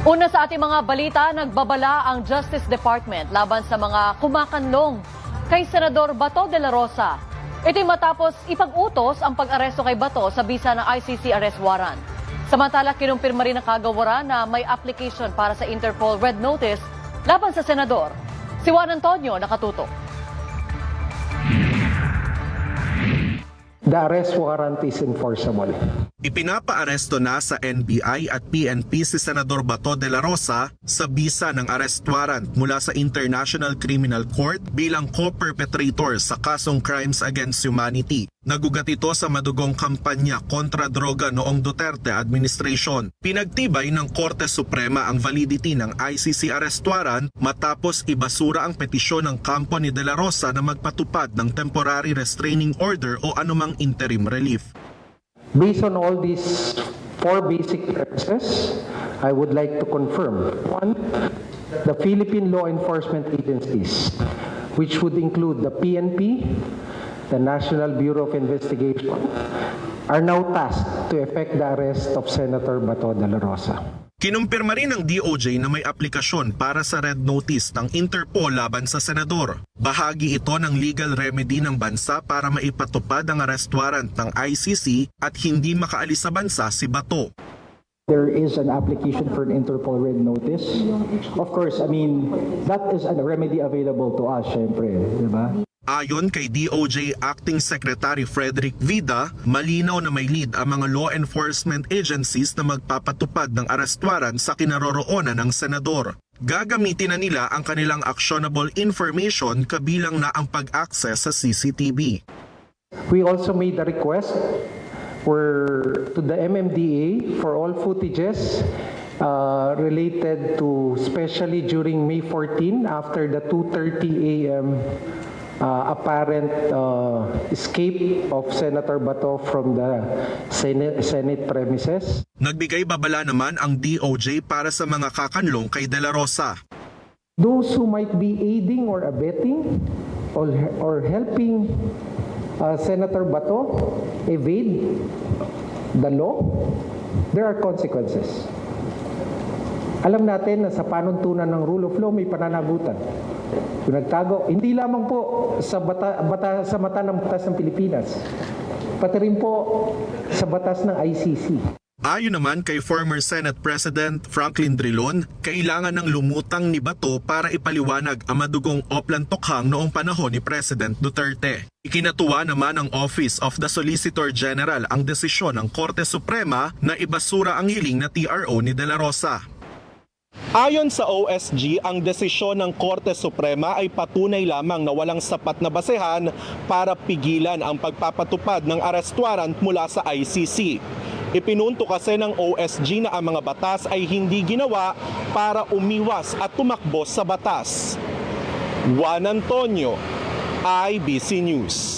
Una sa ating mga balita, nagbabala ang Justice Department laban sa mga kumakanlong kay Senador Bato de la Rosa. Ito'y matapos ipag-utos ang pag-aresto kay Bato sa bisa ng ICC arrest warrant. Samantala, kinumpirma rin ng kagawaran na may application para sa Interpol Red Notice laban sa Senador. Si Juan Antonio nakatutok. The arrest warrant is enforceable. Ipinapaaresto na sa NBI at PNP si Senador Bato de la Rosa sa bisa ng arrest warrant mula sa International Criminal Court bilang co-perpetrator sa kasong Crimes Against Humanity. Nagugat ito sa madugong kampanya kontra droga noong Duterte administration. Pinagtibay ng Korte Suprema ang validity ng ICC arrest warrant matapos ibasura ang petisyon ng kampo ni De La Rosa na magpatupad ng temporary restraining order o anumang interim relief. Based on all these four basic premises, I would like to confirm. One, the Philippine law enforcement agencies, which would include the PNP, the National Bureau of Investigation, are now tasked to effect the arrest of Senator Bato de la Rosa. Kinumpirma rin ng DOJ na may aplikasyon para sa red notice ng Interpol laban sa senador. Bahagi ito ng legal remedy ng bansa para maipatupad ang arrest warrant ng ICC at hindi makaalis sa bansa si Bato. There is an application for an Interpol Red Notice. Of course, I mean, that is a remedy available to us, syempre, di ba? Ayon kay DOJ Acting Secretary Frederick Vida, malinaw na may lead ang mga law enforcement agencies na magpapatupad ng arrest warrant sa kinaroroonan ng senador. Gagamitin na nila ang kanilang actionable information kabilang na ang pag-access sa CCTV. We also made a request to the MMDA for all footages related to, especially during May 14 after the 2:30 a.m. Apparent escape of Senator Bato from the Senate premises. Nagbigay babala naman ang DOJ para sa mga kakanlong kay De La Rosa. Those who might be aiding or abetting or helping Senator Bato evade the law, there are consequences. Alam natin na sa panuntunan ng rule of law may pananagutan. Kung nagtago, hindi lamang po sa sa mata ng batas ng Pilipinas, pati rin po sa batas ng ICC. Ayon naman kay former Senate President Franklin Drilon, kailangan ng lumutang ni Bato para ipaliwanag ang madugong oplantokhang noong panahon ni President Duterte. Ikinatuwa naman ng Office of the Solicitor General ang desisyon ng Korte Suprema na ibasura ang hiling na TRO ni De La Rosa. Ayon sa OSG, ang desisyon ng Korte Suprema ay patunay lamang na walang sapat na basehan para pigilan ang pagpapatupad ng arrest warrant mula sa ICC. Ipinunto kasi ng OSG na ang mga batas ay hindi ginawa para umiwas at tumakbo sa batas. Juan Antonio, IBC News.